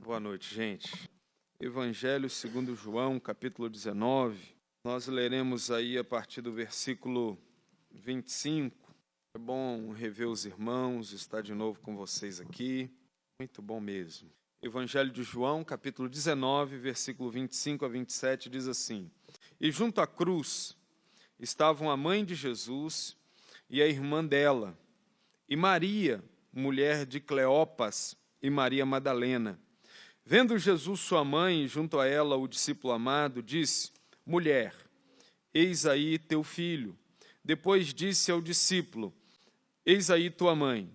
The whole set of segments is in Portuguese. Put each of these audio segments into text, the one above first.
Boa noite, gente. Evangelho segundo João, capítulo 19. Nós leremos aí a partir do versículo 25. É bom rever os irmãos, estar de novo com vocês aqui. Muito bom mesmo. Evangelho de João, capítulo 19, versículo 25 a 27, diz assim: E junto à cruz estavam a mãe de Jesus e a irmã dela, e Maria, mulher de Cleopas, e Maria Madalena. Vendo Jesus sua mãe e junto a ela o discípulo amado, disse: Mulher, eis aí teu filho. Depois disse ao discípulo: Eis aí tua mãe.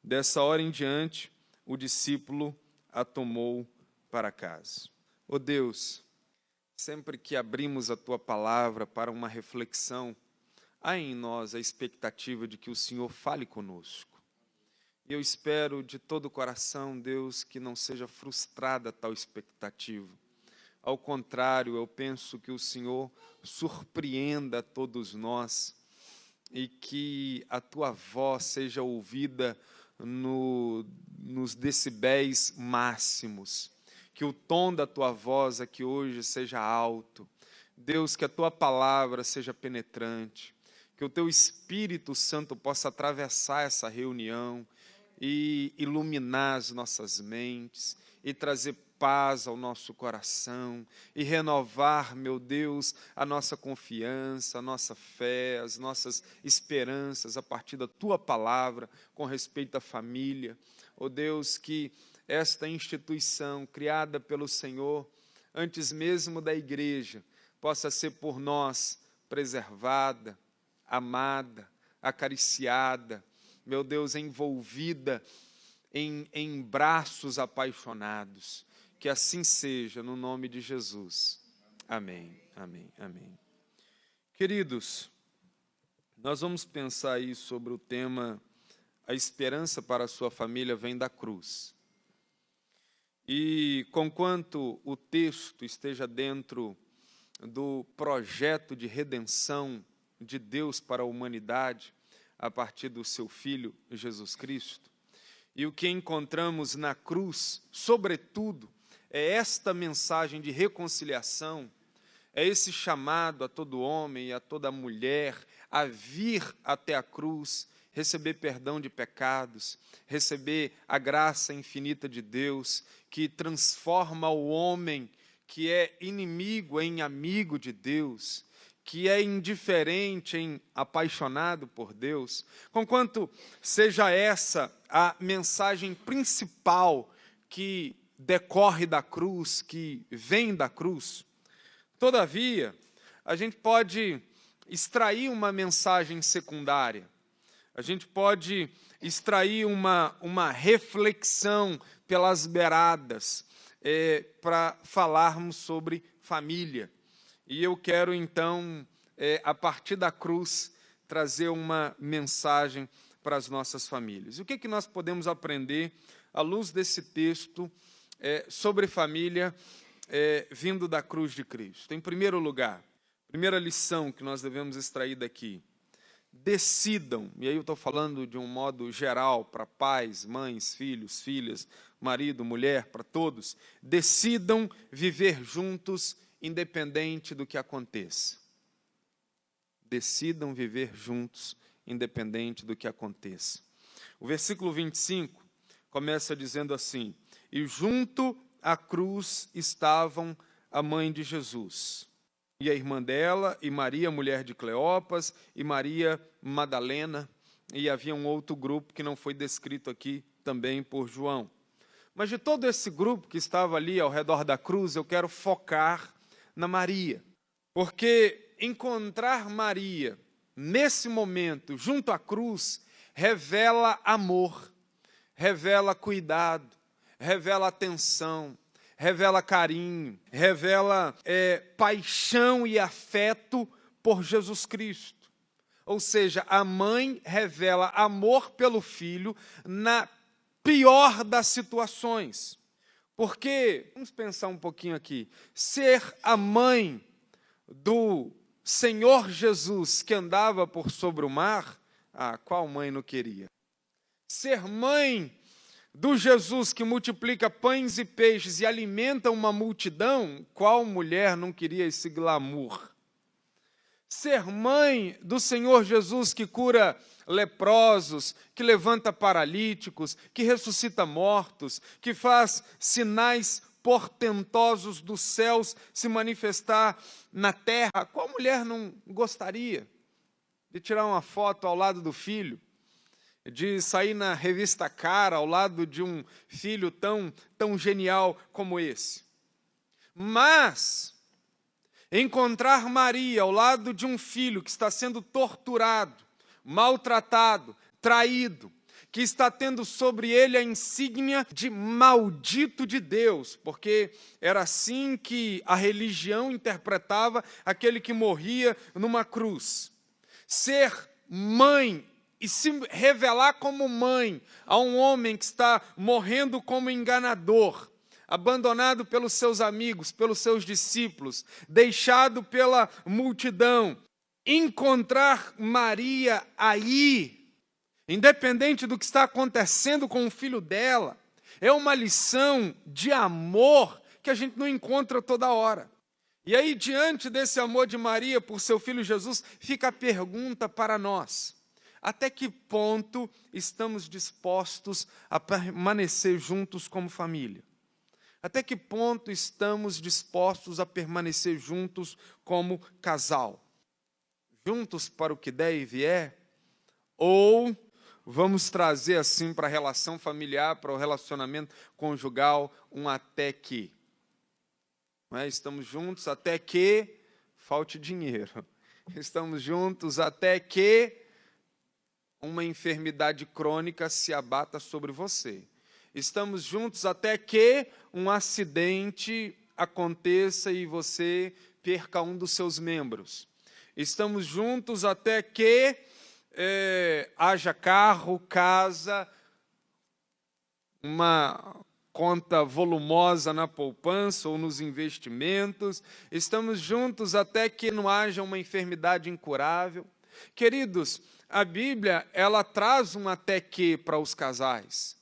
Dessa hora em diante, o discípulo a tomou para casa. Ó Deus, sempre que abrimos a tua palavra para uma reflexão, há em nós a expectativa de que o Senhor fale conosco. E eu espero de todo o coração, Deus, que não seja frustrada tal expectativa. Ao contrário, eu penso que o Senhor surpreenda todos nós e que a tua voz seja ouvida nos decibéis máximos, que o tom da tua voz aqui hoje seja alto. Deus, que a tua palavra seja penetrante, que o teu Espírito Santo possa atravessar essa reunião e iluminar as nossas mentes, e trazer paz ao nosso coração, e renovar, meu Deus, a nossa confiança, a nossa fé, as nossas esperanças a partir da Tua palavra, com respeito à família. Ó Deus, que esta instituição, criada pelo Senhor, antes mesmo da igreja, possa ser por nós preservada, amada, acariciada, meu Deus, envolvida em braços apaixonados. Que assim seja, no nome de Jesus. Amém, amém, amém. Queridos, nós vamos pensar aí sobre o tema A esperança para a sua família vem da cruz. E conquanto o texto esteja dentro do projeto de redenção de Deus para a humanidade, a partir do seu Filho Jesus Cristo. E o que encontramos na cruz, sobretudo, é esta mensagem de reconciliação, é esse chamado a todo homem e a toda mulher a vir até a cruz, receber perdão de pecados, receber a graça infinita de Deus, que transforma o homem que é inimigo em amigo de Deus, que é indiferente em apaixonado por Deus, conquanto seja essa a mensagem principal que decorre da cruz, que vem da cruz, todavia, a gente pode extrair uma mensagem secundária, a gente pode extrair uma reflexão pelas beiradas, para falarmos sobre família. E eu quero, então, a partir da cruz, trazer uma mensagem para as nossas famílias. O que nós podemos aprender, à luz desse texto, sobre família, vindo da cruz de Cristo? Em primeiro lugar, primeira lição que nós devemos extrair daqui: decidam, e aí eu estou falando de um modo geral, para pais, mães, filhos, filhas, marido, mulher, para todos, decidam viver juntos, independente do que aconteça. Decidam viver juntos, independente do que aconteça. O versículo 25 começa dizendo assim: E junto à cruz estavam a mãe de Jesus, e a irmã dela, e Maria, mulher de Cleopas, e Maria Madalena, e havia um outro grupo que não foi descrito aqui também por João. Mas de todo esse grupo que estava ali ao redor da cruz, eu quero focar na Maria, porque encontrar Maria nesse momento, junto à cruz, revela amor, revela cuidado, revela atenção, revela carinho, revela paixão e afeto por Jesus Cristo. Ou seja, a mãe revela amor pelo filho na pior das situações. Porque, vamos pensar um pouquinho aqui, ser a mãe do Senhor Jesus que andava por sobre o mar, qual mãe não queria? Ser mãe do Jesus que multiplica pães e peixes e alimenta uma multidão, qual mulher não queria esse glamour? Ser mãe do Senhor Jesus que cura leprosos, que levanta paralíticos, que ressuscita mortos, que faz sinais portentosos dos céus se manifestar na terra. Qual mulher não gostaria de tirar uma foto ao lado do filho, de sair na revista Cara ao lado de um filho tão genial como esse? Mas encontrar Maria ao lado de um filho que está sendo torturado, maltratado, traído, que está tendo sobre ele a insígnia de maldito de Deus, porque era assim que a religião interpretava aquele que morria numa cruz. Ser mãe e se revelar como mãe a um homem que está morrendo como enganador, abandonado pelos seus amigos, pelos seus discípulos, deixado pela multidão, encontrar Maria aí, independente do que está acontecendo com o filho dela, é uma lição de amor que a gente não encontra toda hora. E aí, diante desse amor de Maria por seu filho Jesus, fica a pergunta para nós: até que ponto estamos dispostos a permanecer juntos como família? Até que ponto estamos dispostos a permanecer juntos como casal? Juntos para o que der e vier? Ou vamos trazer assim para a relação familiar, para o relacionamento conjugal, um até que? Não é? Estamos juntos até que falte dinheiro. Estamos juntos até que uma enfermidade crônica se abata sobre você. Estamos juntos até que um acidente aconteça e você perca um dos seus membros. Estamos juntos até que haja carro, casa, uma conta volumosa na poupança ou nos investimentos. Estamos juntos até que não haja uma enfermidade incurável. Queridos, a Bíblia, ela traz um até que para os casais.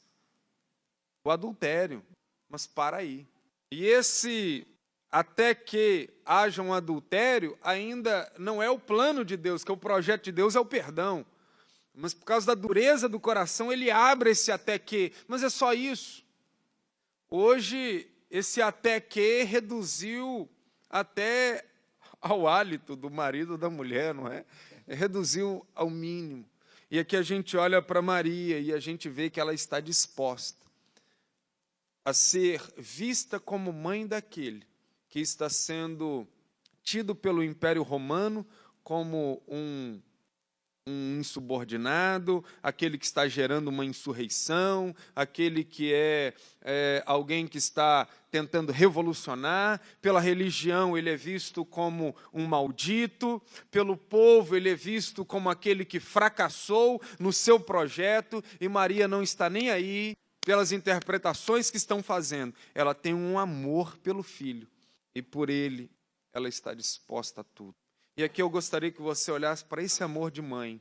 O adultério, mas para aí. E esse até que haja um adultério ainda não é o plano de Deus, que o projeto de Deus é o perdão. Mas por causa da dureza do coração, ele abre esse até que. Mas é só isso. Hoje, esse até que reduziu até ao hálito do marido ou da mulher, não é? Reduziu ao mínimo. E aqui a gente olha para Maria e a gente vê que ela está disposta a ser vista como mãe daquele que está sendo tido pelo Império Romano como um insubordinado, aquele que está gerando uma insurreição, aquele que é alguém que está tentando revolucionar. Pela religião ele é visto como um maldito, pelo povo ele é visto como aquele que fracassou no seu projeto, e Maria não está nem aí pelas interpretações que estão fazendo. Ela tem um amor pelo filho, e por ele ela está disposta a tudo. E aqui eu gostaria que você olhasse para esse amor de mãe,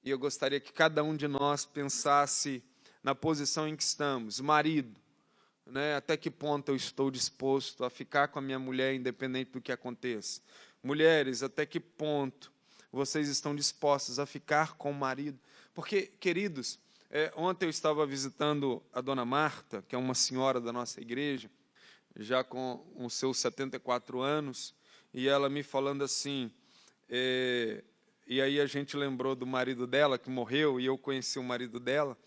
e eu gostaria que cada um de nós pensasse na posição em que estamos. Marido, né? Até que ponto eu estou disposto a ficar com a minha mulher, independente do que aconteça? Mulheres, até que ponto vocês estão dispostas a ficar com o marido? Porque, queridos, ontem eu estava visitando a dona Marta, que é uma senhora da nossa igreja, já com os seus 74 anos, e ela me falando assim, e aí a gente lembrou do marido dela, que morreu, e eu conheci o marido dela,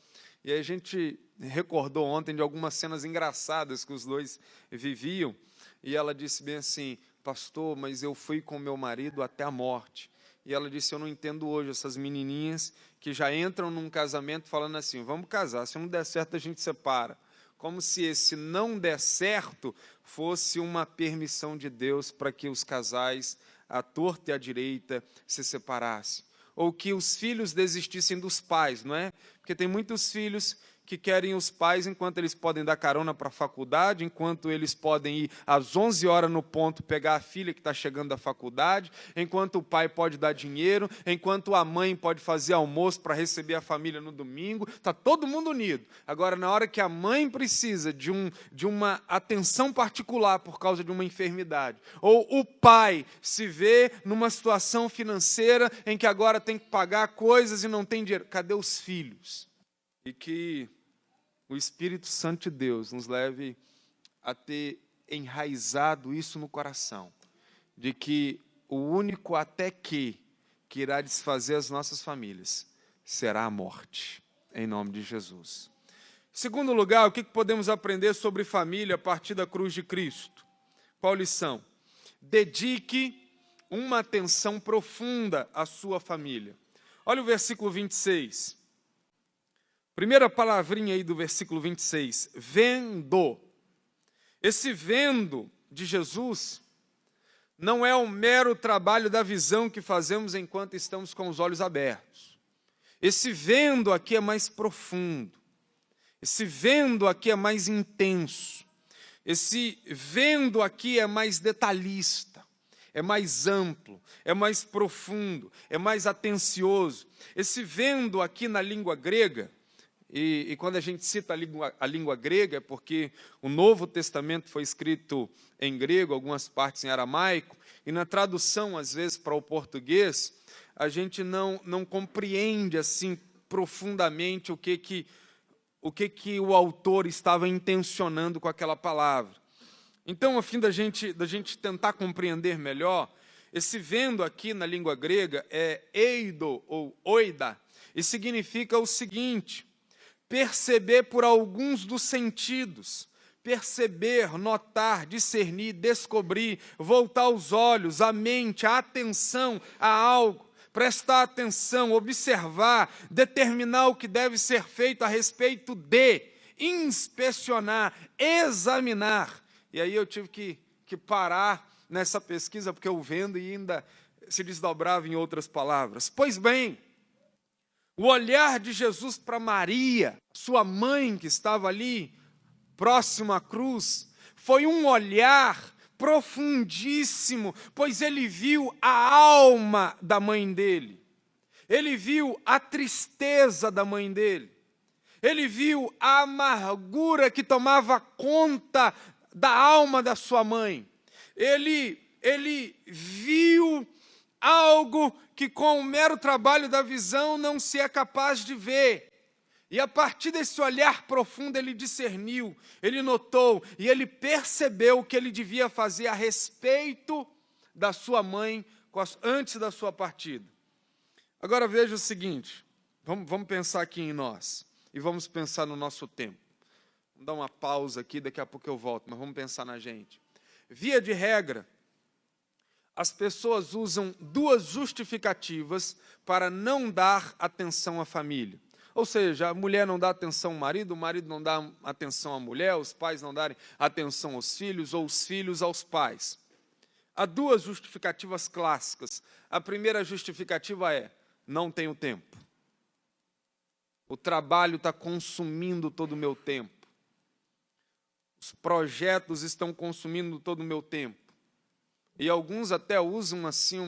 e aí a gente recordou ontem de algumas cenas engraçadas que os dois viviam, e ela disse bem assim: pastor, mas eu fui com meu marido até a morte. E ela disse: eu não entendo hoje essas menininhas que já entram num casamento falando assim, vamos casar, se não der certo a gente separa. Como se esse não der certo fosse uma permissão de Deus para que os casais, à torta e à direita, se separassem. Ou que os filhos desistissem dos pais, não é? Porque tem muitos filhos que querem os pais enquanto eles podem dar carona para a faculdade, enquanto eles podem ir às 11 horas no ponto pegar a filha que está chegando da faculdade, enquanto o pai pode dar dinheiro, enquanto a mãe pode fazer almoço para receber a família no domingo. Está todo mundo unido. Agora, na hora que a mãe precisa de uma atenção particular por causa de uma enfermidade, ou o pai se vê numa situação financeira em que agora tem que pagar coisas e não tem dinheiro, cadê os filhos? E que o Espírito Santo de Deus nos leve a ter enraizado isso no coração, de que o único até que irá desfazer as nossas famílias será a morte, em nome de Jesus. Segundo lugar, o que podemos aprender sobre família a partir da cruz de Cristo? Qual lição? Dedique uma atenção profunda à sua família. Olha o versículo 26. Primeira palavrinha aí do versículo 26, vendo. Esse vendo de Jesus não é um mero trabalho da visão que fazemos enquanto estamos com os olhos abertos. Esse vendo aqui é mais profundo. Esse vendo aqui é mais intenso. Esse vendo aqui é mais detalhista, é mais amplo, é mais profundo, é mais atencioso. Esse vendo aqui na língua grega, e quando a gente cita a língua grega, é porque o Novo Testamento foi escrito em grego, algumas partes em aramaico, e na tradução, às vezes, para o português, a gente não compreende assim profundamente o que o autor estava intencionando com aquela palavra. Então, a fim da gente tentar compreender melhor, esse vendo aqui na língua grega é eido ou oida, e significa o seguinte: perceber por alguns dos sentidos, perceber, notar, discernir, descobrir, voltar os olhos, a mente, a atenção a algo, prestar atenção, observar, determinar o que deve ser feito a respeito de, inspecionar, examinar. E aí eu tive que parar nessa pesquisa, porque eu vendo e ainda se desdobrava em outras palavras. Pois bem, o olhar de Jesus para Maria, sua mãe que estava ali, próximo à cruz, foi um olhar profundíssimo, pois ele viu a alma da mãe dele, ele viu a tristeza da mãe dele, ele viu a amargura que tomava conta da alma da sua mãe, ele viu algo que com o mero trabalho da visão não se é capaz de ver. E a partir desse olhar profundo ele discerniu, ele notou e ele percebeu o que ele devia fazer a respeito da sua mãe antes da sua partida. Agora veja o seguinte, vamos pensar aqui em nós e vamos pensar no nosso tempo. Vamos dar uma pausa aqui, daqui a pouco eu volto, mas vamos pensar na gente. Via de regra, as pessoas usam duas justificativas para não dar atenção à família. Ou seja, a mulher não dá atenção ao marido, o marido não dá atenção à mulher, os pais não darem atenção aos filhos, ou os filhos aos pais. Há duas justificativas clássicas. A primeira justificativa é: não tenho tempo. O trabalho está consumindo todo o meu tempo. Os projetos estão consumindo todo o meu tempo. E alguns até usam assim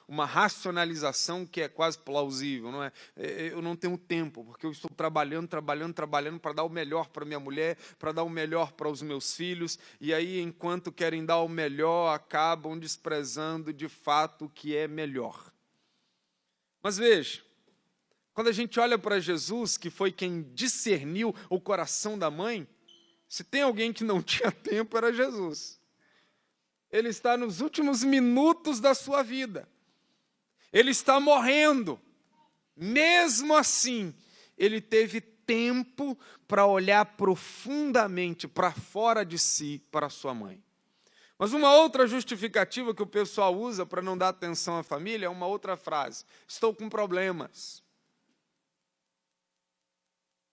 uma racionalização que é quase plausível, não é? Eu não tenho tempo, porque eu estou trabalhando para dar o melhor para minha mulher, para dar o melhor para os meus filhos, e aí, enquanto querem dar o melhor, acabam desprezando de fato o que é melhor. Mas veja, quando a gente olha para Jesus, que foi quem discerniu o coração da mãe, se tem alguém que não tinha tempo, era Jesus. Ele está nos últimos minutos da sua vida. Ele está morrendo. Mesmo assim, ele teve tempo para olhar profundamente para fora de si, para sua mãe. Mas uma outra justificativa que o pessoal usa para não dar atenção à família é uma outra frase: estou com problemas.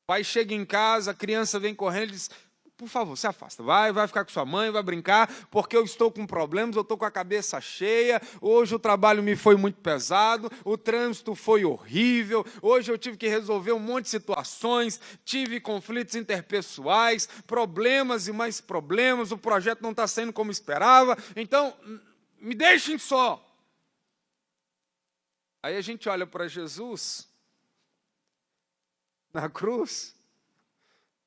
O pai chega em casa, a criança vem correndo e diz: por favor, se afasta. Vai ficar com sua mãe, vai brincar, porque eu estou com problemas, eu estou com a cabeça cheia, hoje o trabalho me foi muito pesado, o trânsito foi horrível, hoje eu tive que resolver um monte de situações, tive conflitos interpessoais, problemas e mais problemas, o projeto não está saindo como esperava, então me deixem só. Aí a gente olha para Jesus na cruz,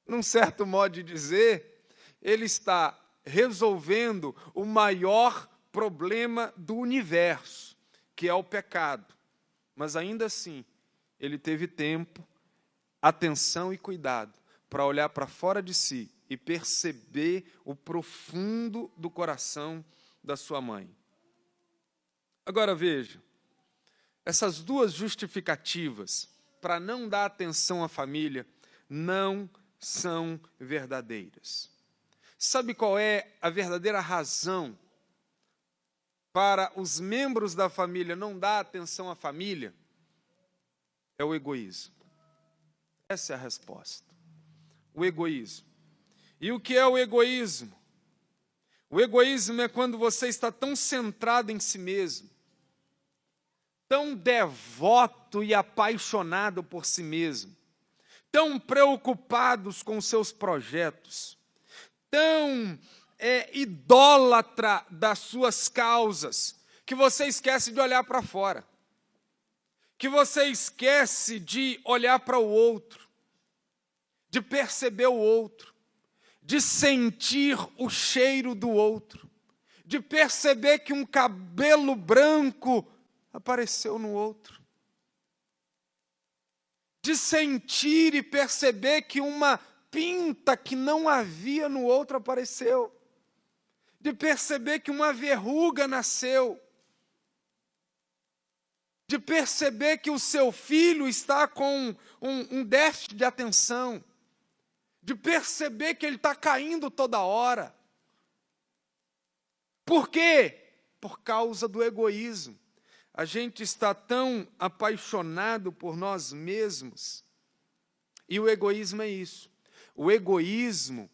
num certo modo de dizer, ele está resolvendo o maior problema do universo, que é o pecado. Mas ainda assim, ele teve tempo, atenção e cuidado para olhar para fora de si e perceber o profundo do coração da sua mãe. Agora veja, essas duas justificativas para não dar atenção à família não são verdadeiras. Sabe qual é a verdadeira razão para os membros da família não dar atenção à família? É o egoísmo. Essa é a resposta. O egoísmo. E o que é o egoísmo? O egoísmo é quando você está tão centrado em si mesmo, tão devoto e apaixonado por si mesmo, tão preocupados com seus projetos, tão idólatra das suas causas, que você esquece de olhar para fora, que você esquece de olhar para o outro, de perceber o outro, de sentir o cheiro do outro, de perceber que um cabelo branco apareceu no outro, de sentir e perceber que uma pinta que não havia no outro apareceu, de perceber que uma verruga nasceu, de perceber que o seu filho está com um déficit de atenção, de perceber que ele está caindo toda hora. Por quê? Por causa do egoísmo. A gente está tão apaixonado por nós mesmos. E o egoísmo é isso. O egoísmo,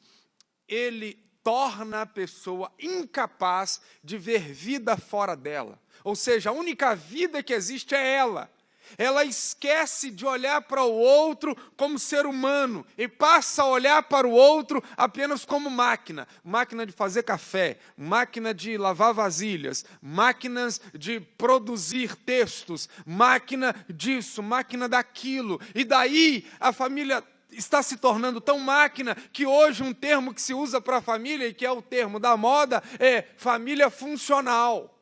ele torna a pessoa incapaz de ver vida fora dela. Ou seja, a única vida que existe é ela. Ela esquece de olhar para o outro como ser humano e passa a olhar para o outro apenas como máquina. Máquina de fazer café, máquina de lavar vasilhas, máquinas de produzir textos, máquina disso, máquina daquilo. E daí a família está se tornando tão máquina que hoje um termo que se usa para a família, e que é o termo da moda, é família funcional.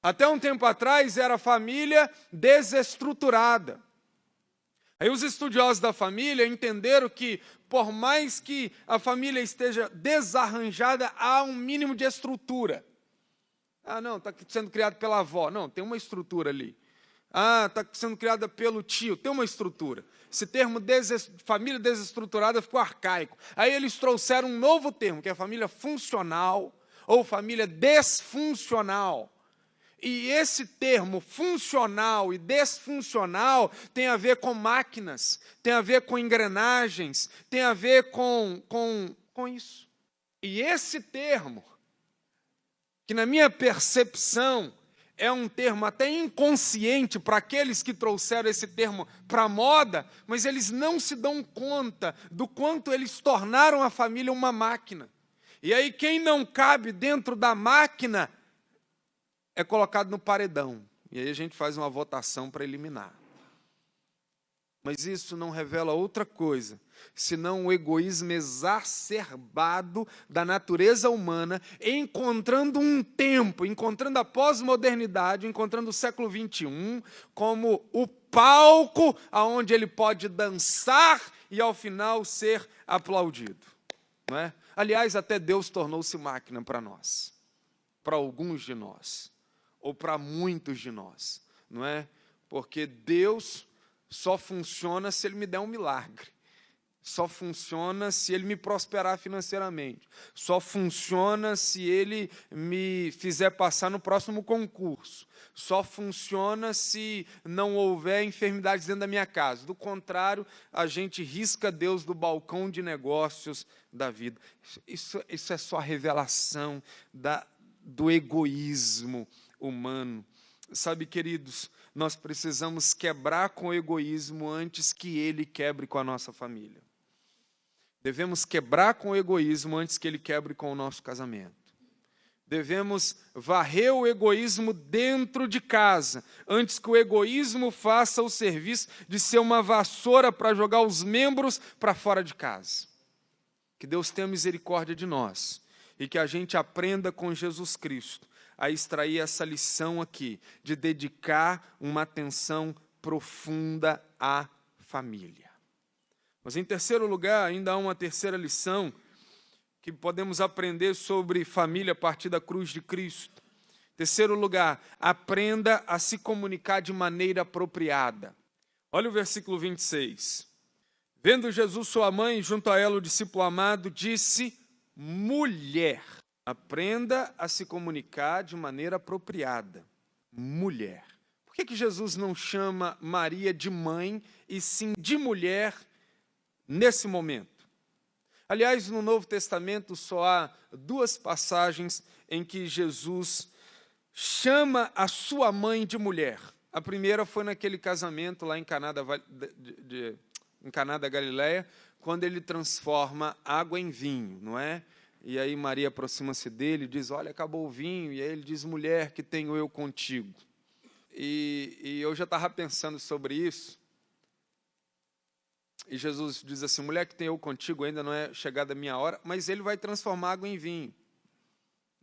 Até um tempo atrás era família desestruturada. Aí os estudiosos da família entenderam que, por mais que a família esteja desarranjada, há um mínimo de estrutura. Ah, não, está sendo criado pela avó. Não, tem uma estrutura ali. Ah, está sendo criada pelo tio. Tem uma estrutura. Esse termo família desestruturada ficou arcaico. Aí eles trouxeram um novo termo, que é família funcional ou família desfuncional. E esse termo funcional e desfuncional tem a ver com máquinas, tem a ver com engrenagens, tem a ver com isso. E esse termo, que na minha percepção é um termo até inconsciente para aqueles que trouxeram esse termo para a moda, mas eles não se dão conta do quanto eles tornaram a família uma máquina. E aí quem não cabe dentro da máquina é colocado no paredão. E aí a gente faz uma votação para eliminar. Mas isso não revela outra coisa, senão o egoísmo exacerbado da natureza humana, encontrando um tempo, encontrando a pós-modernidade, encontrando o século XXI como o palco aonde ele pode dançar e ao final ser aplaudido. Não é? Aliás, até Deus tornou-se máquina para nós, para alguns de nós, ou para muitos de nós, não é? Porque Deus só funciona se Ele me der um milagre. Só funciona se ele me prosperar financeiramente. Só funciona se ele me fizer passar no próximo concurso. Só funciona se não houver enfermidades dentro da minha casa. Do contrário, a gente risca Deus do balcão de negócios da vida. Isso é só a revelação do egoísmo humano. Sabe, queridos, nós precisamos quebrar com o egoísmo antes que ele quebre com a nossa família. Devemos quebrar com o egoísmo antes que ele quebre com o nosso casamento. Devemos varrer o egoísmo dentro de casa, antes que o egoísmo faça o serviço de ser uma vassoura para jogar os membros para fora de casa. Que Deus tenha misericórdia de nós e que a gente aprenda com Jesus Cristo a extrair essa lição aqui, de dedicar uma atenção profunda à família. Mas, em terceiro lugar, ainda há uma terceira lição que podemos aprender sobre família a partir da cruz de Cristo. Terceiro lugar, aprenda a se comunicar de maneira apropriada. Olha o versículo 26. Vendo Jesus sua mãe, junto a ela o discípulo amado, disse: mulher. Aprenda a se comunicar de maneira apropriada. Mulher. Por que Jesus não chama Maria de mãe e sim de mulher nesse momento? Aliás, no Novo Testamento só há duas passagens em que Jesus chama a sua mãe de mulher. A primeira foi naquele casamento lá em Caná da Galileia, quando ele transforma água em vinho, não é? E aí Maria aproxima-se dele e diz: olha, acabou o vinho. E aí ele diz: mulher, que tenho eu contigo? E eu já estava pensando sobre isso. E Jesus diz assim: mulher, que tenho eu contigo, ainda não é chegada a minha hora. Mas ele vai transformar água em vinho.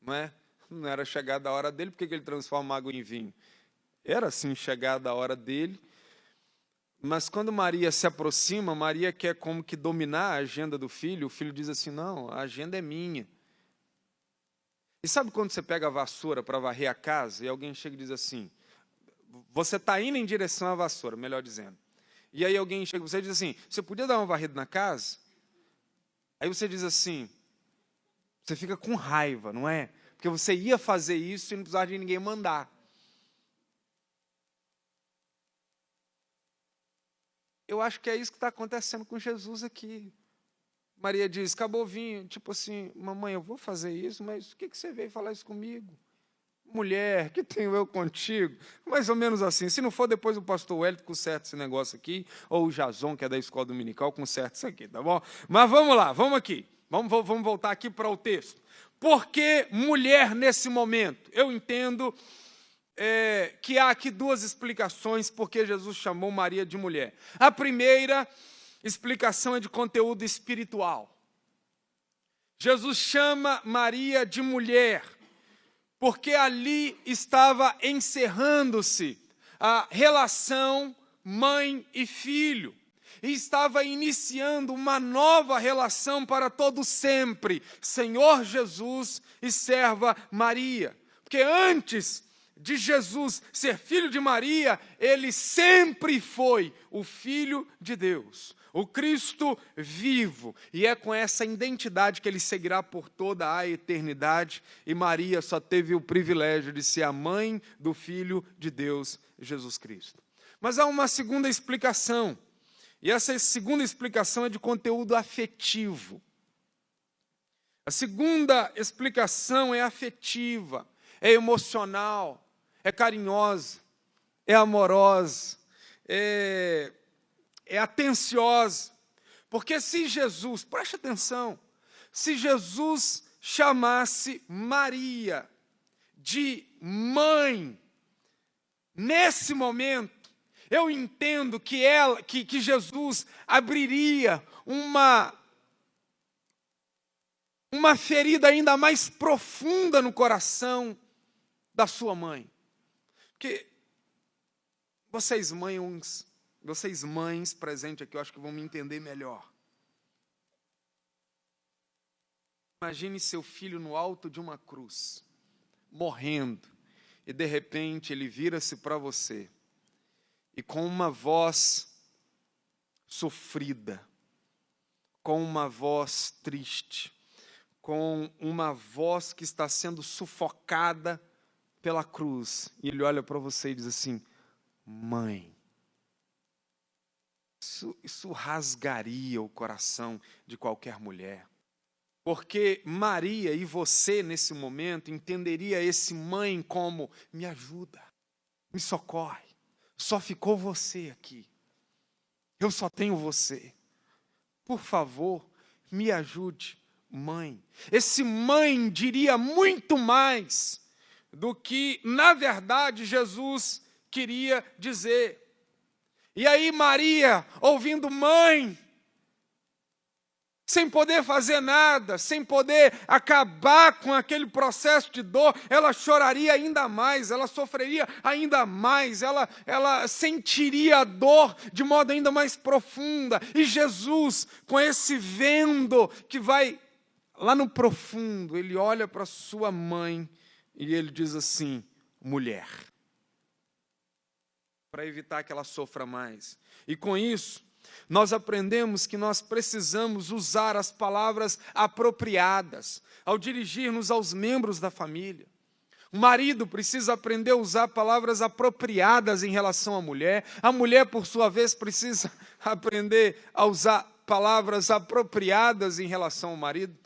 Não é? Não era chegada a hora dele, por que ele transforma água em vinho? Era sim chegada a hora dele. Mas quando Maria se aproxima, Maria quer como que dominar a agenda do filho. O filho diz assim: não, a agenda é minha. E sabe quando você pega a vassoura para varrer a casa e alguém chega e diz assim, você está indo em direção à vassoura, melhor dizendo. E aí alguém chega e você diz assim: você podia dar uma varrida na casa? Aí você diz assim, você fica com raiva, não é? Porque você ia fazer isso e não precisava de ninguém mandar. Eu acho que é isso que está acontecendo com Jesus aqui. Maria diz: acabou o vinho. Tipo assim, mamãe, eu vou fazer isso, mas o que você veio falar isso comigo? Mulher, que tenho eu contigo? Mais ou menos assim. Se não for, depois o pastor Wellington conserta esse negócio aqui, ou o Jason, que é da escola dominical, conserta isso aqui, tá bom? Mas vamos lá, vamos aqui. Vamos voltar aqui para o texto. Por que mulher nesse momento? Eu entendo que há aqui duas explicações por que Jesus chamou Maria de mulher. A primeira explicação é de conteúdo espiritual. Jesus chama Maria de mulher porque ali estava encerrando-se a relação mãe e filho. E estava iniciando uma nova relação para todo sempre, Senhor Jesus e serva Maria. Porque antes de Jesus ser filho de Maria, ele sempre foi o Filho de Deus, o Cristo vivo. E é com essa identidade que ele seguirá por toda a eternidade. E Maria só teve o privilégio de ser a mãe do Filho de Deus, Jesus Cristo. Mas há uma segunda explicação. E essa segunda explicação é de conteúdo afetivo. A segunda explicação é afetiva, é emocional, é carinhosa, é amorosa, é atenciosa. Porque se Jesus, preste atenção, se Jesus chamasse Maria de mãe, nesse momento, eu entendo que Jesus abriria uma ferida ainda mais profunda no coração da sua mãe. Porque vocês mães presentes aqui, eu acho que vão me entender melhor. Imagine seu filho no alto de uma cruz, morrendo, e de repente ele vira-se para você, e com uma voz sofrida, com uma voz triste, com uma voz que está sendo sufocada pela cruz. E ele olha para você e diz assim: mãe. Isso rasgaria o coração de qualquer mulher. Porque Maria e você, nesse momento, entenderia esse mãe como: me ajuda, me socorre, só ficou você aqui. Eu só tenho você. Por favor, me ajude, mãe. Esse mãe diria muito mais do que, na verdade, Jesus queria dizer. E aí Maria, ouvindo mãe, sem poder fazer nada, sem poder acabar com aquele processo de dor, ela choraria ainda mais, ela sofreria ainda mais, ela sentiria a dor de modo ainda mais profunda. E Jesus, com esse vendo que vai lá no profundo, ele olha para sua mãe e ele diz assim: mulher. Para evitar que ela sofra mais. E com isso, nós aprendemos que nós precisamos usar as palavras apropriadas ao dirigir-nos aos membros da família. O marido precisa aprender a usar palavras apropriadas em relação à mulher. A mulher, por sua vez, precisa aprender a usar palavras apropriadas em relação ao marido.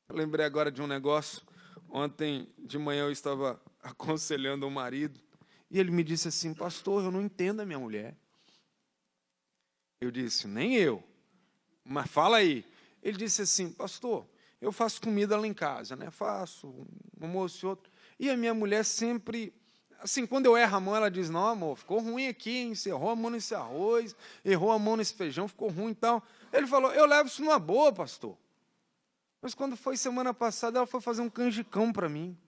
Eu lembrei agora de um negócio. Ontem de manhã eu estava aconselhando o marido. E ele me disse assim: pastor, eu não entendo a minha mulher. Eu disse: nem eu, mas fala aí. Ele disse assim: pastor, eu faço comida lá em casa, né? Faço um almoço e outro. E a minha mulher sempre, assim, quando eu erro a mão, ela diz: não, amor, ficou ruim aqui, hein? Você errou a mão nesse arroz, errou a mão nesse feijão, ficou ruim e tal. Ele falou: eu levo isso numa boa, pastor. Mas quando foi semana passada, ela foi fazer um canjicão para mim.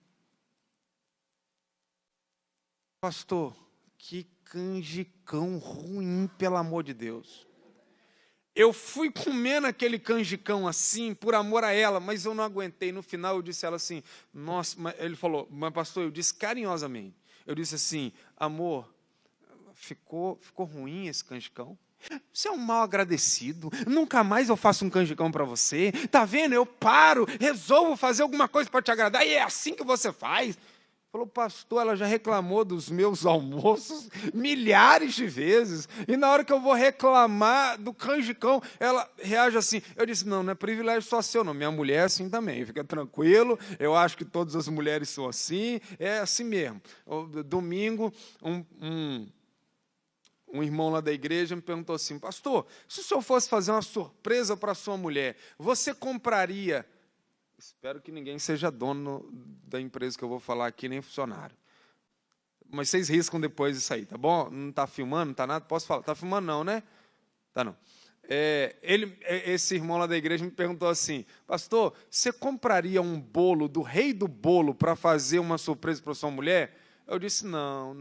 Pastor, que canjicão ruim, pelo amor de Deus. Eu fui comendo aquele canjicão assim, por amor a ela, mas eu não aguentei. No final eu disse a ela assim: nossa, ele falou, mas pastor, eu disse carinhosamente. Eu disse assim: amor, ficou ruim esse canjicão? Você é um mal agradecido, nunca mais eu faço um canjicão para você. Tá vendo? Eu paro, resolvo fazer alguma coisa para te agradar, e é assim que você faz. Falou: pastor, ela já reclamou dos meus almoços milhares de vezes. E na hora que eu vou reclamar do canjicão, ela reage assim. Eu disse: não é privilégio só seu, não. Minha mulher é assim também. Fica tranquilo. Eu acho que todas as mulheres são assim. É assim mesmo. Domingo, um irmão lá da igreja me perguntou assim: pastor, se o senhor fosse fazer uma surpresa para sua mulher, você compraria... Espero que ninguém seja dono da empresa que eu vou falar aqui, nem funcionário. Mas vocês riscam depois isso aí, tá bom? Não está filmando, não está nada? Posso falar? Está filmando não, né? Tá não. Esse irmão lá da igreja me perguntou assim: pastor, você compraria um bolo do rei do bolo para fazer uma surpresa para sua mulher? Eu disse: não,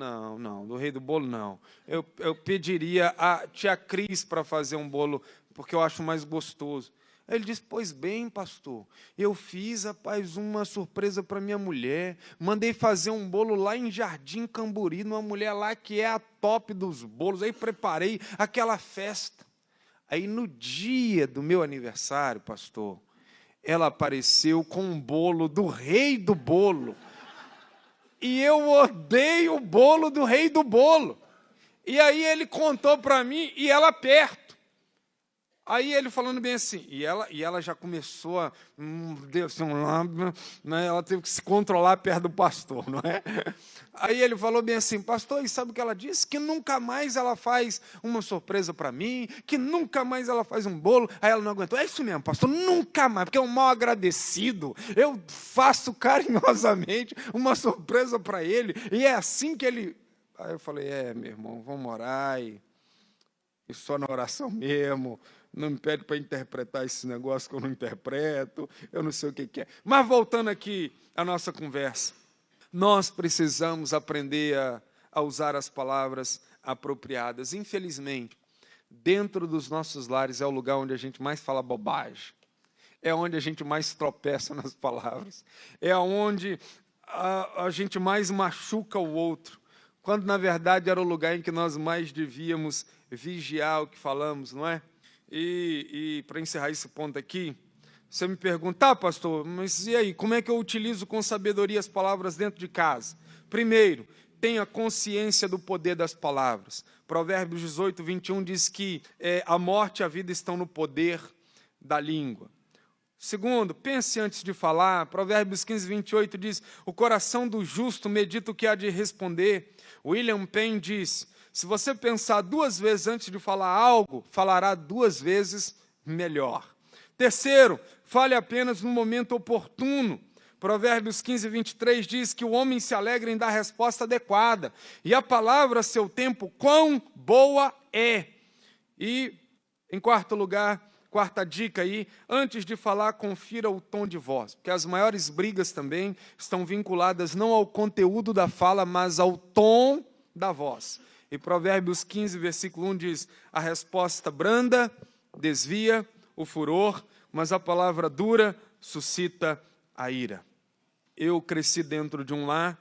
do rei do bolo não. Eu pediria a tia Cris para fazer um bolo, porque eu acho mais gostoso. Ele disse: pois bem, pastor, eu fiz, rapaz, uma surpresa para minha mulher, mandei fazer um bolo lá em Jardim Camburi, numa mulher lá que é a top dos bolos, aí preparei aquela festa. Aí no dia do meu aniversário, pastor, ela apareceu com um bolo do rei do bolo, e eu odeio o bolo do rei do bolo. E aí ele contou para mim, e ela perto. Aí ele falando bem assim, e ela já começou a, Deus, né? Ela teve que se controlar perto do pastor, não é? Aí ele falou bem assim: pastor, e sabe o que ela disse? Que nunca mais ela faz uma surpresa para mim, que nunca mais ela faz um bolo. Aí ela não aguentou: é isso mesmo, pastor, nunca mais, porque é um mal agradecido, eu faço carinhosamente uma surpresa para ele, e é assim que ele... Aí eu falei: meu irmão, vamos orar, e só na oração mesmo. Não me pede para interpretar esse negócio que eu não interpreto, eu não sei o que é. Mas voltando aqui à nossa conversa, nós precisamos aprender a usar as palavras apropriadas. Infelizmente, dentro dos nossos lares é o lugar onde a gente mais fala bobagem, é onde a gente mais tropeça nas palavras, é onde a gente mais machuca o outro, quando na verdade era o lugar em que nós mais devíamos vigiar o que falamos, não é? E para encerrar esse ponto aqui, você me pergunta, pastor, mas e aí, como é que eu utilizo com sabedoria as palavras dentro de casa? Primeiro, tenha consciência do poder das palavras. Provérbios 18, 21 diz que a morte e a vida estão no poder da língua. Segundo, pense antes de falar. Provérbios 15, 28 diz, o coração do justo medita o que há de responder. William Penn diz, se você pensar 2 vezes antes de falar algo, falará 2 vezes melhor. Terceiro, fale apenas no momento oportuno. Provérbios 15, 23 diz que o homem se alegra em dar a resposta adequada. E a palavra, a seu tempo, quão boa é. E, em quarto lugar, quarta dica aí, antes de falar, confira o tom de voz. Porque as maiores brigas também estão vinculadas não ao conteúdo da fala, mas ao tom da voz. E Provérbios 15, versículo 1 diz, a resposta branda desvia o furor, mas a palavra dura suscita a ira. Eu cresci dentro de um lar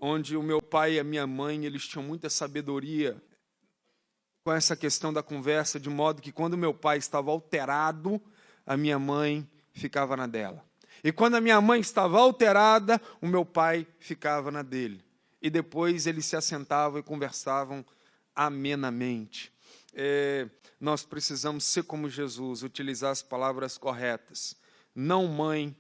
onde o meu pai e a minha mãe, eles tinham muita sabedoria com essa questão da conversa, de modo que quando meu pai estava alterado, a minha mãe ficava na dela. E quando a minha mãe estava alterada, o meu pai ficava na dele. E depois eles se assentavam e conversavam amenamente. Nós precisamos ser como Jesus, utilizar as palavras corretas. Não mãe,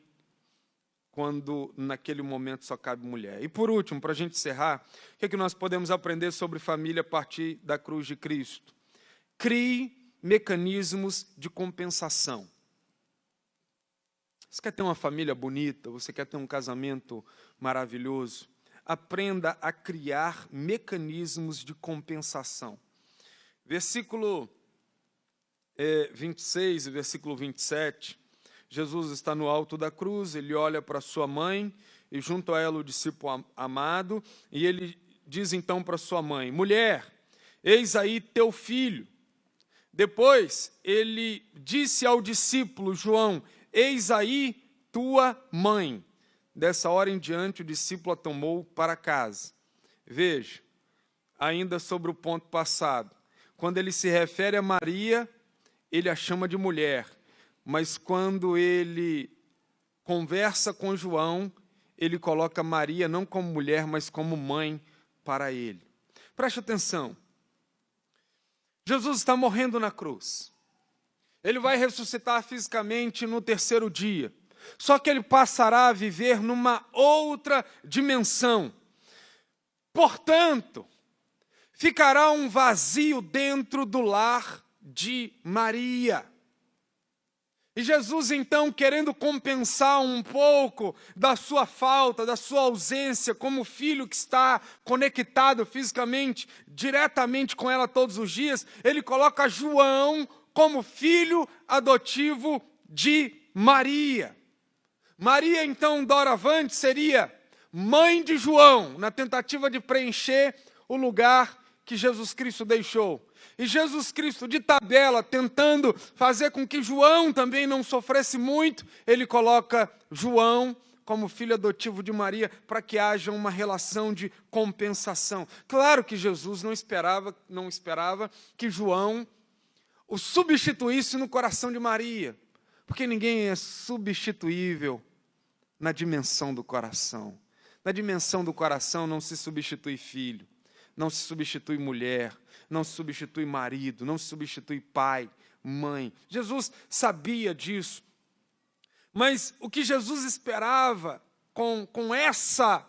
quando naquele momento só cabe mulher. E por último, para a gente encerrar, o que nós podemos aprender sobre família a partir da cruz de Cristo? Crie mecanismos de compensação. Você quer ter uma família bonita? Você quer ter um casamento maravilhoso? Aprenda a criar mecanismos de compensação. Versículo 26 e versículo 27, Jesus está no alto da cruz, ele olha para sua mãe e junto a ela o discípulo amado, e ele diz então para sua mãe, mulher, eis aí teu filho. Depois ele disse ao discípulo João, eis aí tua mãe. Dessa hora em diante o discípulo a tomou para casa. Veja, ainda sobre o ponto passado, quando ele se refere a Maria, ele a chama de mulher, mas quando ele conversa com João, ele coloca Maria não como mulher, mas como mãe para ele. Preste atenção. Jesus está morrendo na cruz. Ele vai ressuscitar fisicamente no 3º dia. Só que ele passará a viver numa outra dimensão. Portanto, ficará um vazio dentro do lar de Maria. E Jesus, então, querendo compensar um pouco da sua falta, da sua ausência, como filho que está conectado fisicamente, diretamente com ela todos os dias, ele coloca João como filho adotivo de Maria. Maria, então, doravante, seria mãe de João, na tentativa de preencher o lugar que Jesus Cristo deixou. E Jesus Cristo, de tabela, tentando fazer com que João também não sofresse muito, ele coloca João como filho adotivo de Maria, para que haja uma relação de compensação. Claro que Jesus não esperava que João o substituísse no coração de Maria, porque ninguém é substituível na dimensão do coração. Na dimensão do coração não se substitui filho, não se substitui mulher, não se substitui marido, não se substitui pai, mãe. Jesus sabia disso. Mas o que Jesus esperava com essa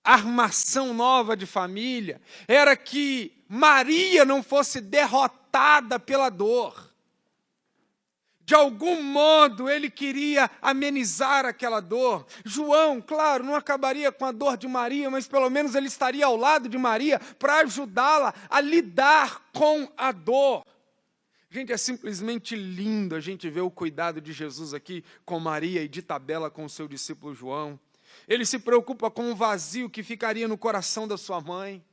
armação nova de família era que Maria não fosse derrotada pela dor. De algum modo, ele queria amenizar aquela dor. João, claro, não acabaria com a dor de Maria, mas pelo menos ele estaria ao lado de Maria para ajudá-la a lidar com a dor. Gente, é simplesmente lindo a gente ver o cuidado de Jesus aqui com Maria e de tabela com o seu discípulo João. Ele se preocupa com o vazio que ficaria no coração da sua mãe.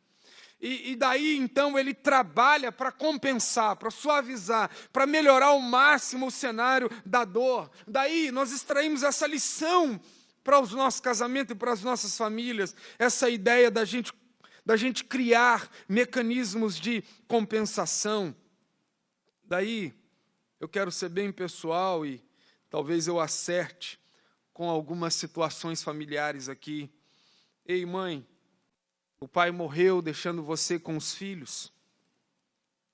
E daí, então, ele trabalha para compensar, para suavizar, para melhorar ao máximo o cenário da dor. Daí, nós extraímos essa lição para os nossos casamentos e para as nossas famílias, essa ideia da gente criar mecanismos de compensação. Daí, eu quero ser bem pessoal e talvez eu acerte com algumas situações familiares aqui. Ei, mãe, o pai morreu deixando você com os filhos.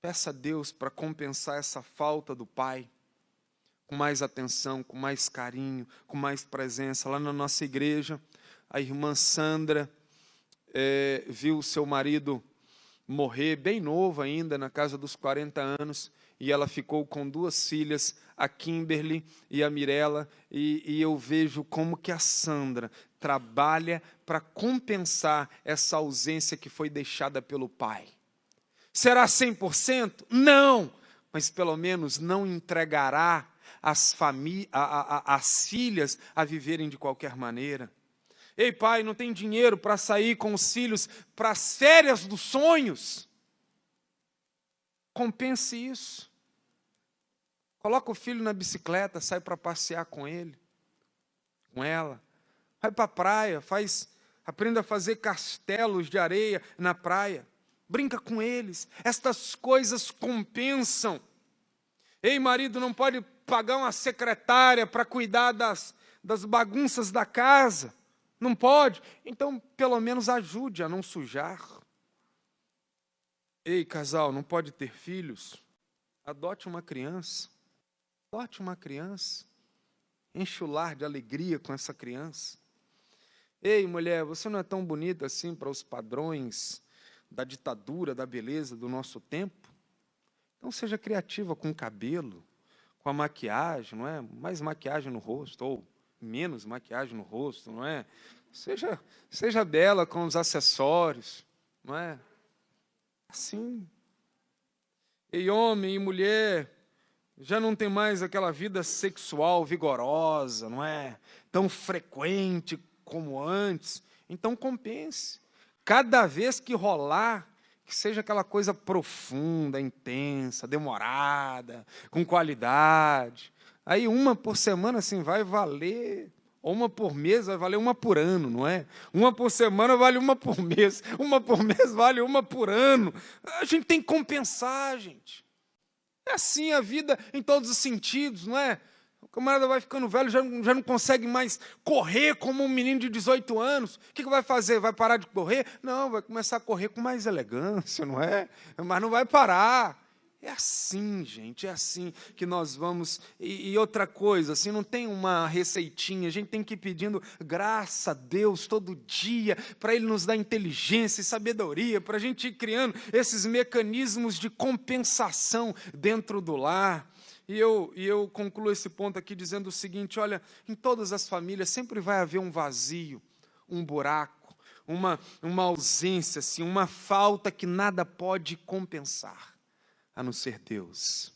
Peça a Deus para compensar essa falta do pai, com mais atenção, com mais carinho, com mais presença. Lá na nossa igreja, a irmã Sandra viu seu marido morrer bem novo ainda, na casa dos 40 anos, e ela ficou com 2 filhas, a Kimberly e a Mirella, e eu vejo como que a Sandra trabalha para compensar essa ausência que foi deixada pelo pai. Será 100%? Não, mas pelo menos não entregará as filhas a viverem de qualquer maneira. Ei, pai, não tem dinheiro para sair com os filhos para as férias dos sonhos? Compense isso. Coloca o filho na bicicleta, sai para passear com ele, com ela. Vai para a praia, aprenda a fazer castelos de areia na praia. Brinca com eles. Estas coisas compensam. Ei, marido, não pode pagar uma secretária para cuidar das bagunças da casa. Não pode? Então, pelo menos ajude a não sujar. Ei, casal, não pode ter filhos? Adote uma criança. Adote uma criança. Enche o lar de alegria com essa criança. Ei, mulher, você não é tão bonita assim para os padrões da ditadura, da beleza do nosso tempo? Então, seja criativa com o cabelo, com a maquiagem, não é? Mais maquiagem no rosto, ou menos maquiagem no rosto, não é? Seja bela com os acessórios, não é? Assim. E homem e mulher já não tem mais aquela vida sexual vigorosa, não é? Tão frequente como antes. Então compense. Cada vez que rolar, que seja aquela coisa profunda, intensa, demorada, com qualidade. Aí 1 por semana assim vai valer, ou 1 por mês vai valer 1 por ano, não é? 1 por semana vale 1 por mês, 1 por mês vale 1 por ano. A gente tem que compensar, gente. É assim a vida em todos os sentidos, não é? O camarada vai ficando velho, já não consegue mais correr como um menino de 18 anos. O que vai fazer? Vai parar de correr? Não, vai começar a correr com mais elegância, não é? Mas não vai parar. É assim, gente, é assim que nós vamos. E outra coisa, assim, não tem uma receitinha, a gente tem que ir pedindo graça a Deus todo dia, para Ele nos dar inteligência e sabedoria, para a gente ir criando esses mecanismos de compensação dentro do lar. E eu concluo esse ponto aqui dizendo o seguinte: olha, em todas as famílias sempre vai haver um vazio, um buraco, uma ausência, assim, uma falta que nada pode compensar, a não ser Deus,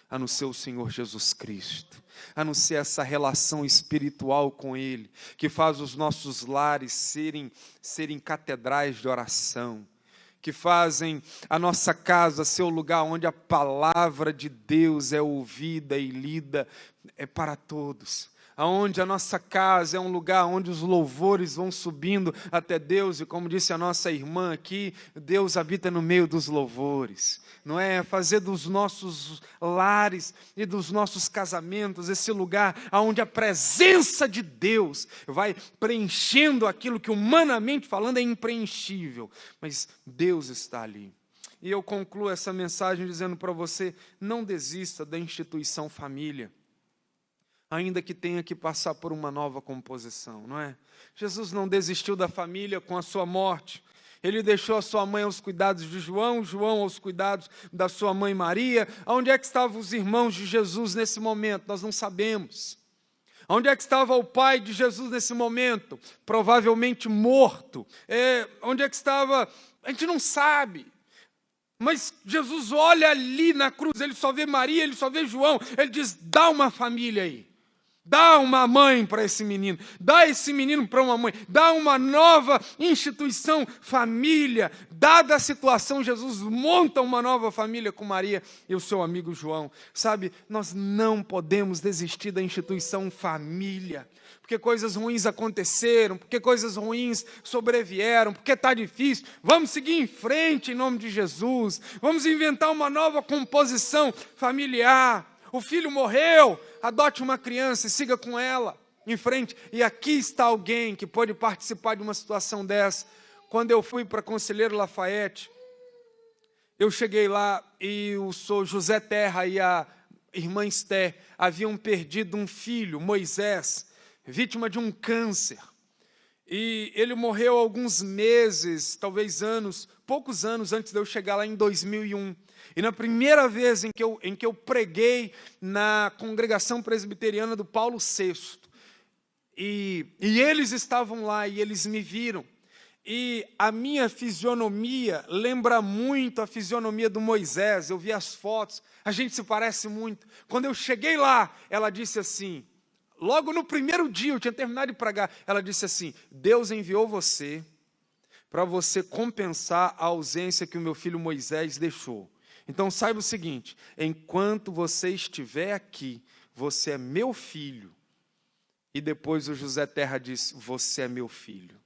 a não ser o Senhor Jesus Cristo, a não ser essa relação espiritual com Ele, que faz os nossos lares serem catedrais de oração, que fazem a nossa casa ser o lugar onde a palavra de Deus é ouvida e lida para todos. Aonde a nossa casa é um lugar onde os louvores vão subindo até Deus, e como disse a nossa irmã aqui, Deus habita no meio dos louvores, não é? Fazer dos nossos lares e dos nossos casamentos esse lugar onde a presença de Deus vai preenchendo aquilo que humanamente falando é impreenchível, mas Deus está ali. E eu concluo essa mensagem dizendo para você: não desista da instituição família, ainda que tenha que passar por uma nova composição, não é? Jesus não desistiu da família com a sua morte. Ele deixou a sua mãe aos cuidados de João, João aos cuidados da sua mãe Maria. Onde é que estavam os irmãos de Jesus nesse momento? Nós não sabemos. Onde é que estava o pai de Jesus nesse momento? Provavelmente morto. Onde é que estava? A gente não sabe. Mas Jesus olha ali na cruz, ele só vê Maria, ele só vê João. Ele diz: dá uma família aí. Dá uma mãe para esse menino, dá esse menino para uma mãe, dá uma nova instituição, família. Dada a situação, Jesus monta uma nova família com Maria e o seu amigo João. Sabe, nós não podemos desistir da instituição família, porque coisas ruins aconteceram, porque coisas ruins sobrevieram, porque está difícil. Vamos seguir em frente em nome de Jesus, vamos inventar uma nova composição familiar. O filho morreu, adote uma criança e siga com ela em frente. E aqui está alguém que pode participar de uma situação dessa. Quando eu fui para Conselheiro Lafayette, eu cheguei lá e o senhor José Terra e a irmã Esté haviam perdido um filho, Moisés, vítima de um câncer. E ele morreu alguns meses, talvez anos, poucos anos antes de eu chegar lá em 2001. E na primeira vez em que eu preguei na congregação presbiteriana do Paulo VI, e eles estavam lá e eles me viram, e a minha fisionomia lembra muito a fisionomia do Moisés. Eu vi as fotos, a gente se parece muito. Quando eu cheguei lá, ela disse assim, logo no primeiro dia, eu tinha terminado de pregar, ela disse assim: Deus enviou você para você compensar a ausência que o meu filho Moisés deixou. Então saiba o seguinte, enquanto você estiver aqui, você é meu filho. E depois o José Terra disse, você é meu filho.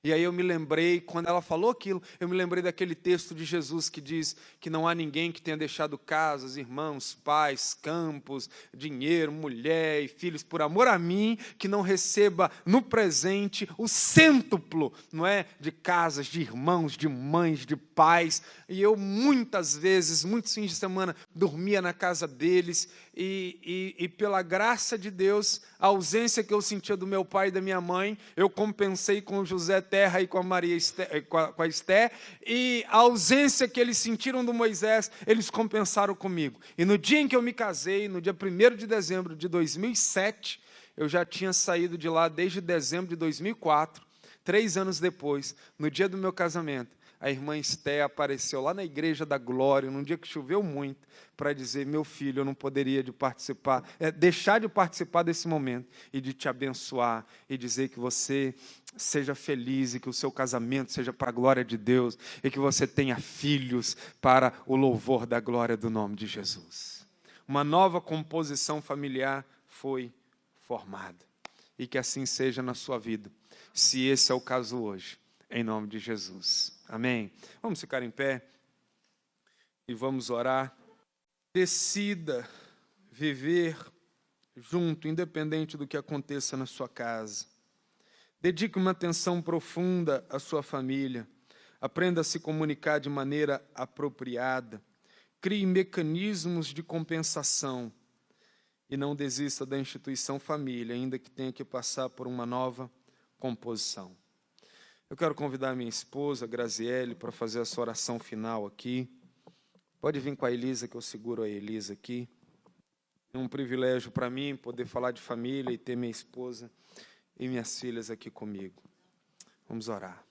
E aí eu me lembrei, quando ela falou aquilo, eu me lembrei daquele texto de Jesus que diz que não há ninguém que tenha deixado casas, irmãos, pais, campos, dinheiro, mulher e filhos, por amor a mim, que não receba no presente o cêntuplo, não é? De casas, de irmãos, de mães, de pais. E eu muitas vezes, muitos fins de semana, dormia na casa deles e pela graça de Deus, a ausência que eu sentia do meu pai e da minha mãe, eu compensei com o José Terra e com a Maria com a Esté, e a ausência que eles sentiram do Moisés, eles compensaram comigo. E no dia em que eu me casei, no dia 1º de dezembro de 2007, eu já tinha saído de lá desde dezembro de 2004, 3 anos depois, no dia do meu casamento, a irmã Esté apareceu lá na Igreja da Glória, num dia que choveu muito, para dizer, meu filho, eu não poderia deixar de participar desse momento e de te abençoar e dizer que você seja feliz e que o seu casamento seja para a glória de Deus e que você tenha filhos para o louvor da glória do nome de Jesus. Uma nova composição familiar foi formada e que assim seja na sua vida, se esse é o caso hoje, em nome de Jesus. Amém? Vamos ficar em pé e vamos orar. Decida viver junto, independente do que aconteça na sua casa. Dedique uma atenção profunda à sua família. Aprenda a se comunicar de maneira apropriada. Crie mecanismos de compensação. E não desista da instituição família, ainda que tenha que passar por uma nova composição. Eu quero convidar a minha esposa, Graziele, para fazer essa oração final aqui. Pode vir com a Elisa, que eu seguro a Elisa aqui. É um privilégio para mim poder falar de família e ter minha esposa e minhas filhas aqui comigo. Vamos orar.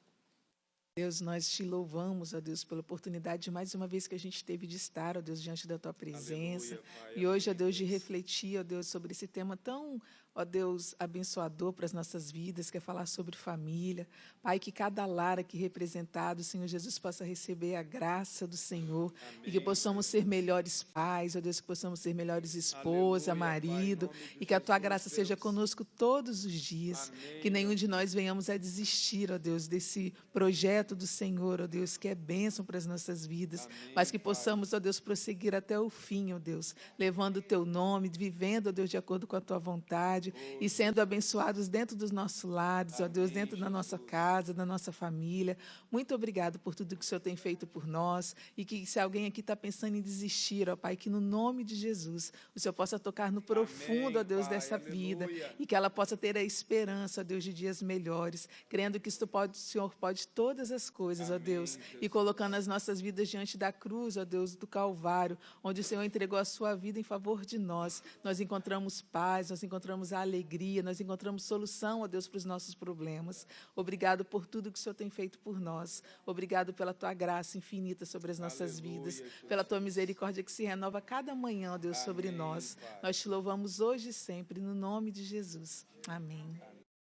Deus, nós te louvamos, ó Deus, pela oportunidade de mais uma vez que a gente teve de estar, ó Deus, diante da tua presença. Aleluia, Pai, e hoje, ó Deus, de refletir, ó Deus, sobre esse tema tão, ó Deus, abençoador para as nossas vidas, que é falar sobre família. Pai, que cada lar aqui representado, Senhor Jesus, possa receber a graça do Senhor. Amém. E que possamos ser melhores pais, ó Deus, que possamos ser melhores esposa, aleluia, marido, Pai, e que a tua graça seja conosco todos os dias. Amém. Que nenhum de nós venhamos a desistir, ó Deus, desse projeto do Senhor, ó Deus, que é bênção para as nossas vidas, amém, mas que possamos, ó Deus, prosseguir até o fim, ó Deus, levando o teu nome, vivendo, ó Deus, de acordo com a tua vontade, e sendo abençoados dentro dos nossos lares, ó Deus, dentro da nossa casa, da nossa família. Muito obrigado por tudo que o Senhor tem feito por nós, e que se alguém aqui está pensando em desistir, ó Pai, que no nome de Jesus, o Senhor possa tocar no profundo, ó Deus, dessa vida, e que ela possa ter a esperança, ó Deus, de dias melhores, crendo que o Senhor pode todas as coisas, ó Deus, e colocando as nossas vidas diante da cruz, ó Deus, do Calvário, onde o Senhor entregou a sua vida em favor de nós. Nós encontramos paz, nós encontramos encontramos a alegria, nós encontramos solução, ó Deus, para os nossos problemas. Obrigado por tudo que o Senhor tem feito por nós. Obrigado pela tua graça infinita sobre as nossas vidas, pela tua misericórdia que se renova cada manhã, ó Deus, sobre nós. Nós te louvamos hoje e sempre, no nome de Jesus. Amém.